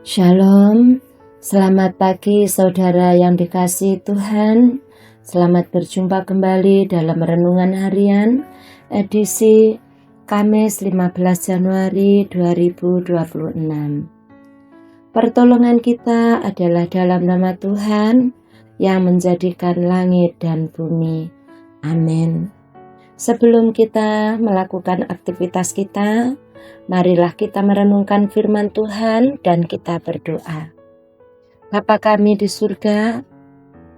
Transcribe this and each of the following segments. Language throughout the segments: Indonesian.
Shalom, selamat pagi saudara yang dikasihi Tuhan. Selamat berjumpa kembali dalam Renungan Harian edisi Kamis 15 Januari 2026. Pertolongan kita adalah dalam nama Tuhan yang menjadikan langit dan bumi. Amin. Sebelum kita melakukan aktivitas kita, marilah kita merenungkan firman Tuhan dan kita berdoa. Bapa kami di surga,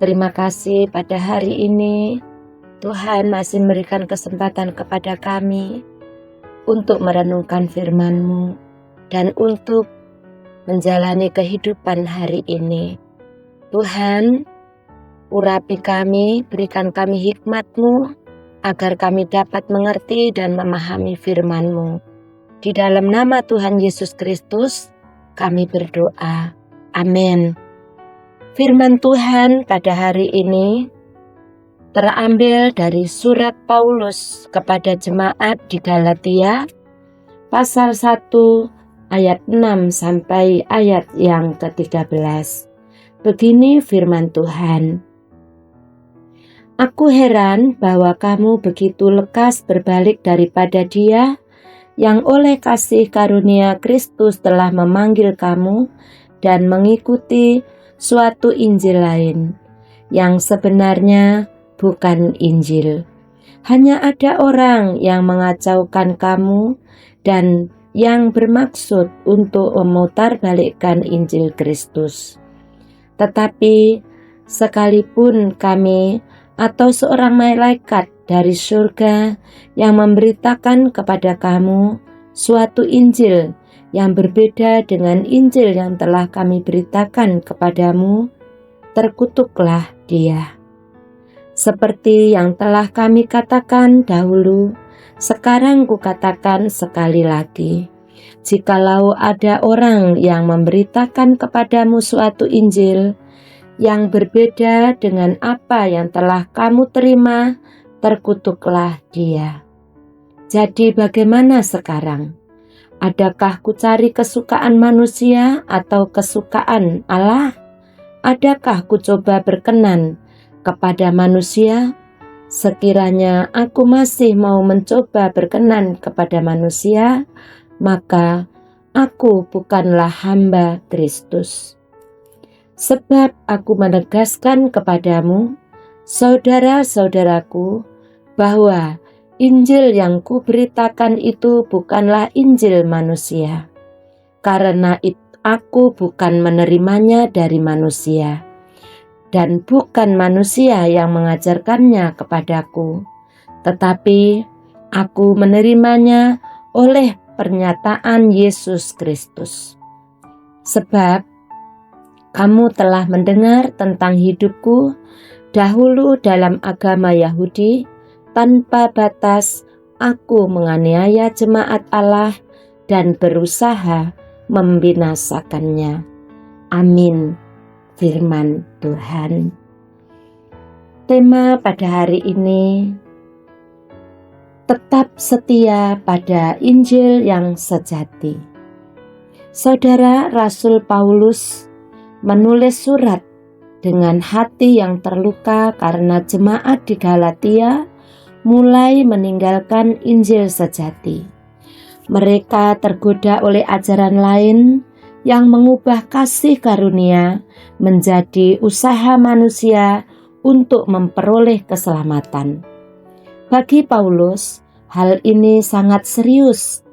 terima kasih pada hari ini Tuhan masih memberikan kesempatan kepada kami untuk merenungkan firman-Mu dan untuk menjalani kehidupan hari ini. Tuhan, urapi kami, berikan kami hikmat-Mu agar kami dapat mengerti dan memahami firman-Mu. Di dalam nama Tuhan Yesus Kristus, kami berdoa. Amin. Firman Tuhan pada hari ini terambil dari surat Paulus kepada jemaat di Galatia, pasal 1 ayat 6 sampai ayat yang ke-13. Begini firman Tuhan. Aku heran bahwa kamu begitu lekas berbalik daripada Dia yang oleh kasih karunia Kristus telah memanggil kamu dan mengikuti suatu Injil lain, yang sebenarnya bukan Injil. Hanya ada orang yang mengacaukan kamu dan yang bermaksud untuk memutarbalikkan Injil Kristus. Tetapi sekalipun kami atau seorang malaikat dari surga yang memberitakan kepada kamu suatu Injil yang berbeda dengan Injil yang telah kami beritakan kepadamu, terkutuklah dia. Seperti yang telah kami katakan dahulu, sekarang kukatakan sekali lagi, jikalau ada orang yang memberitakan kepadamu suatu Injil yang berbeda dengan apa yang telah kamu terima, terkutuklah dia. Jadi bagaimana sekarang? Adakah ku cari kesukaan manusia atau kesukaan Allah? Adakah ku coba berkenan kepada manusia? Sekiranya aku masih mau mencoba berkenan kepada manusia, maka aku bukanlah hamba Kristus. Sebab aku menegaskan kepadamu, saudara-saudaraku, bahwa Injil yang kuberitakan itu bukanlah Injil manusia, karena aku bukan menerimanya dari manusia, dan bukan manusia yang mengajarkannya kepadaku, tetapi aku menerimanya oleh pernyataan Yesus Kristus. Sebab kamu telah mendengar tentang hidupku dahulu dalam agama Yahudi, tanpa batas aku menganiaya jemaat Allah dan berusaha membinasakannya. Amin. Firman Tuhan. Tema pada hari ini, tetap setia pada Injil yang sejati. Saudara Rasul Paulus menulis surat dengan hati yang terluka karena jemaat di Galatia mulai meninggalkan Injil sejati. Mereka tergoda oleh ajaran lain yang mengubah kasih karunia menjadi usaha manusia untuk memperoleh keselamatan. Bagi Paulus, hal ini sangat serius,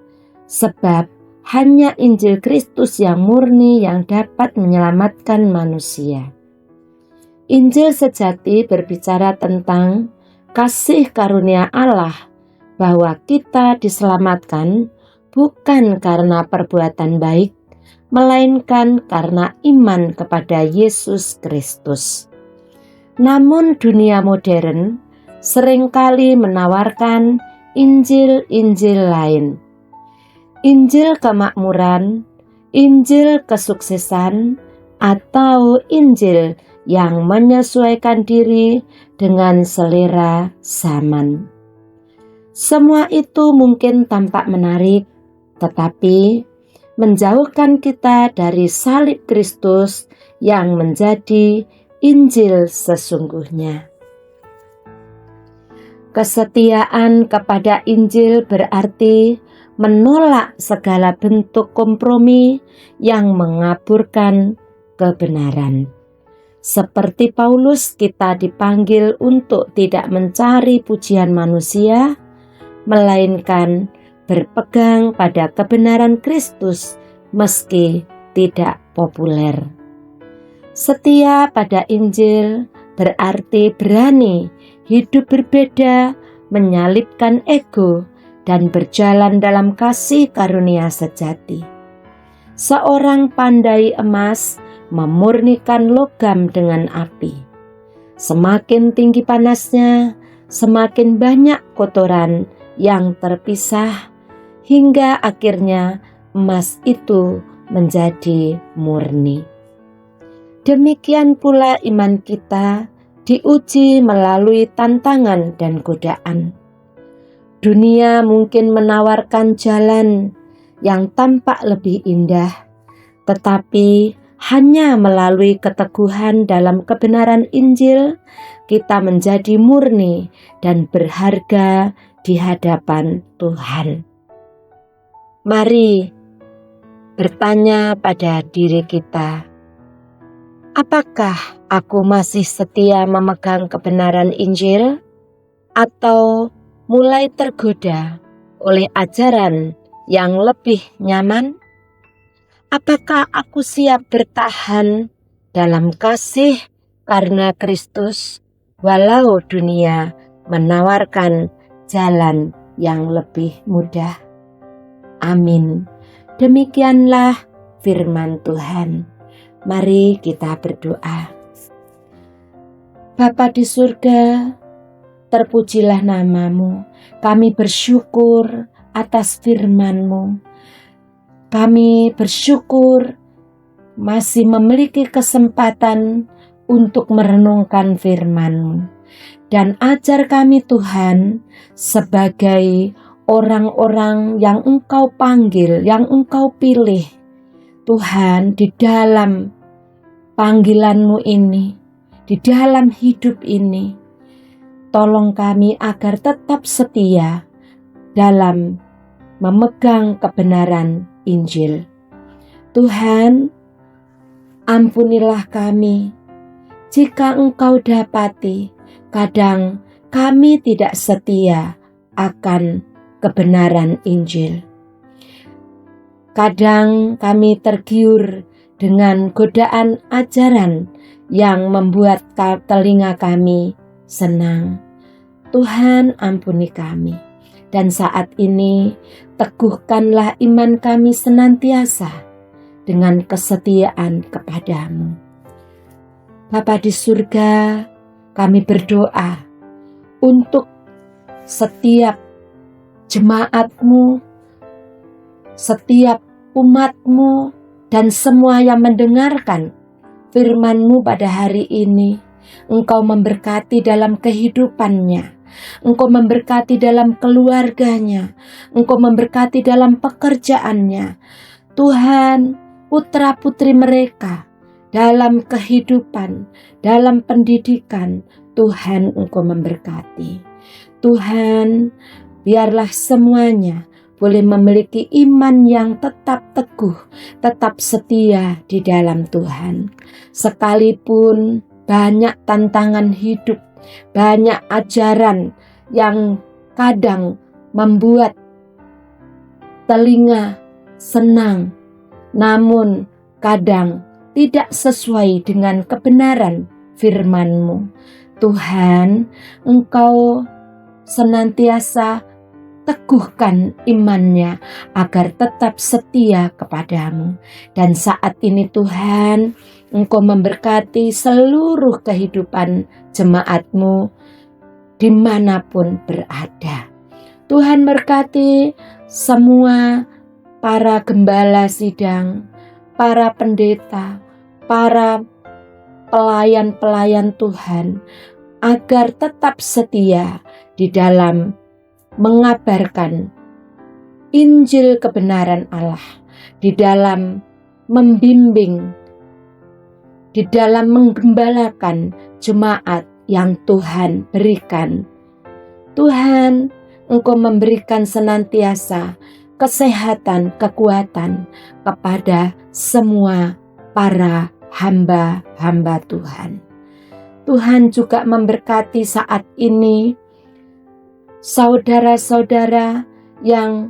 sebab hanya Injil Kristus yang murni yang dapat menyelamatkan manusia. Injil sejati berbicara tentang kasih karunia Allah, bahwa kita diselamatkan bukan karena perbuatan baik, melainkan karena iman kepada Yesus Kristus. Namun dunia modern seringkali menawarkan Injil-Injil lain. Injil kemakmuran, Injil kesuksesan, atau Injil yang menyesuaikan diri dengan selera zaman. Semua itu mungkin tampak menarik, tetapi menjauhkan kita dari salib Kristus yang menjadi Injil sesungguhnya. Kesetiaan kepada Injil berarti menolak segala bentuk kompromi yang mengaburkan kebenaran. Seperti Paulus, kita dipanggil untuk tidak mencari pujian manusia, melainkan berpegang pada kebenaran Kristus meski tidak populer. Setia pada Injil berarti berani hidup berbeda, menyalipkan ego, dan berjalan dalam kasih karunia sejati. Seorang pandai emas memurnikan logam dengan api. Semakin tinggi panasnya, semakin banyak kotoran yang terpisah, hingga akhirnya emas itu menjadi murni. Demikian pula iman kita diuji melalui tantangan dan godaan. Dunia mungkin menawarkan jalan yang tampak lebih indah, tetapi hanya melalui keteguhan dalam kebenaran Injil, kita menjadi murni dan berharga di hadapan Tuhan. Mari bertanya pada diri kita, apakah aku masih setia memegang kebenaran Injil atau mulai tergoda oleh ajaran yang lebih nyaman? Apakah aku siap bertahan dalam kasih karena Kristus walau dunia menawarkan jalan yang lebih mudah? Amin. Demikianlah firman Tuhan. Mari kita berdoa. Bapa di surga, terpujilah nama-Mu. Kami bersyukur atas firman-Mu. Kami bersyukur masih memiliki kesempatan untuk merenungkan firman-Mu. Dan ajar kami Tuhan sebagai orang-orang yang Engkau panggil, yang Engkau pilih. Tuhan, di dalam panggilan-Mu ini, di dalam hidup ini, tolong kami agar tetap setia dalam memegang kebenaran Injil. Tuhan, ampunilah kami jika Engkau dapati kadang kami tidak setia akan kebenaran Injil. Kadang kami tergiur dengan godaan ajaran yang membuat telinga kami senang. Tuhan, ampuni kami. Dan saat ini teguhkanlah iman kami senantiasa dengan kesetiaan kepadamu. Bapa di surga, kami berdoa untuk setiap jemaat-Mu, setiap umat-Mu, dan semua yang mendengarkan firman-Mu pada hari ini. Engkau memberkati dalam kehidupannya, Engkau memberkati dalam keluarganya, Engkau memberkati dalam pekerjaannya. Tuhan, putra-putri mereka dalam kehidupan, dalam pendidikan, Tuhan Engkau memberkati. Tuhan, biarlah semuanya boleh memiliki iman yang tetap teguh, tetap setia di dalam Tuhan. Sekalipun banyak tantangan hidup, banyak ajaran yang kadang membuat telinga senang, namun kadang tidak sesuai dengan kebenaran firman-Mu. Tuhan, Engkau senantiasa teguhkan imannya agar tetap setia kepadamu. Dan saat ini Tuhan, Engkau memberkati seluruh kehidupan jemaat-Mu dimanapun berada. Tuhan berkati semua para gembala sidang, para pendeta, para pelayan-pelayan Tuhan, agar tetap setia di dalam mengabarkan Injil kebenaran Allah, di dalam membimbing, di dalam menggembalakan jemaat yang Tuhan berikan. Tuhan, Engkau memberikan senantiasa kesehatan, kekuatan kepada semua para hamba-hamba Tuhan. Tuhan juga memberkati saat ini saudara-saudara yang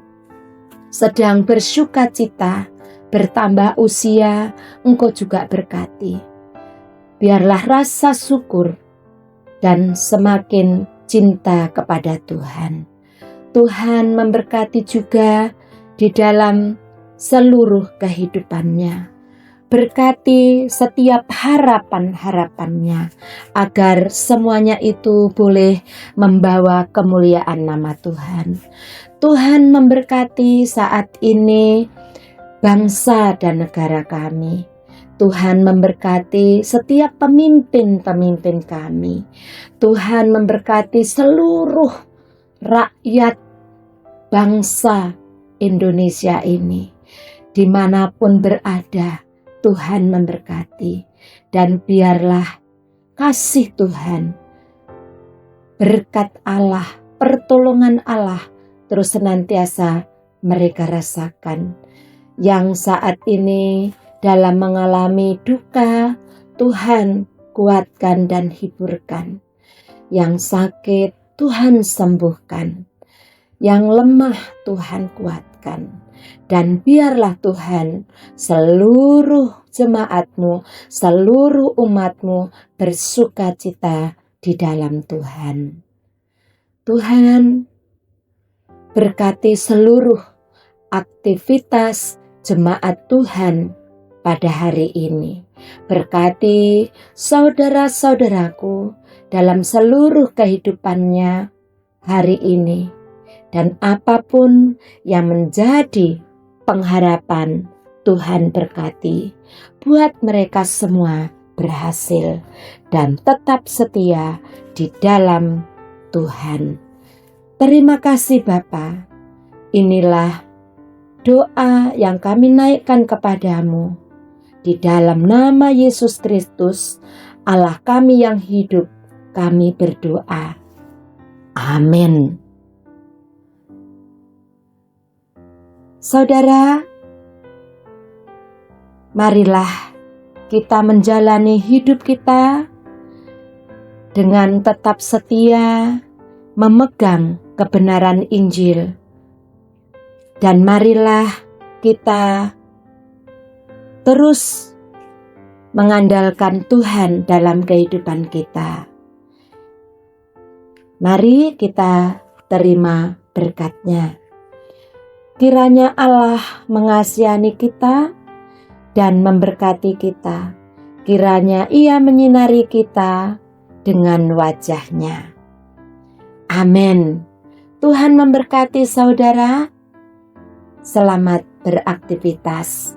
sedang bersukacita, bertambah usia, Engkau juga berkati. Biarlah rasa syukur dan semakin cinta kepada Tuhan. Tuhan memberkati juga di dalam seluruh kehidupannya. Berkati setiap harapan-harapannya, agar semuanya itu boleh membawa kemuliaan nama Tuhan. Tuhan memberkati saat ini bangsa dan negara kami. Tuhan memberkati setiap pemimpin-pemimpin kami. Tuhan memberkati seluruh rakyat bangsa Indonesia ini. Dimanapun berada, Tuhan memberkati, dan biarlah kasih Tuhan, berkat Allah, pertolongan Allah terus senantiasa mereka rasakan. Yang saat ini dalam mengalami duka, Tuhan kuatkan dan hiburkan. Yang sakit, Tuhan sembuhkan. Yang lemah, Tuhan kuatkan. Dan biarlah Tuhan seluruh jemaat-Mu, seluruh umat-Mu bersukacita di dalam Tuhan. Tuhan berkati seluruh aktivitas jemaat Tuhan pada hari ini. Berkati saudara-saudaraku dalam seluruh kehidupannya hari ini. Dan apapun yang menjadi pengharapan, Tuhan berkati. Buat mereka semua berhasil dan tetap setia di dalam Tuhan. Terima kasih Bapa. Inilah doa yang kami naikkan kepadamu. Di dalam nama Yesus Kristus, Allah kami yang hidup, kami berdoa. Amin. Saudara, marilah kita menjalani hidup kita dengan tetap setia memegang kebenaran Injil. Dan marilah kita terus mengandalkan Tuhan dalam kehidupan kita. Mari kita terima berkat-Nya. Kiranya Allah mengasihani kita dan memberkati kita. Kiranya Ia menyinari kita dengan wajah-Nya. Amin. Tuhan memberkati saudara. Selamat beraktivitas.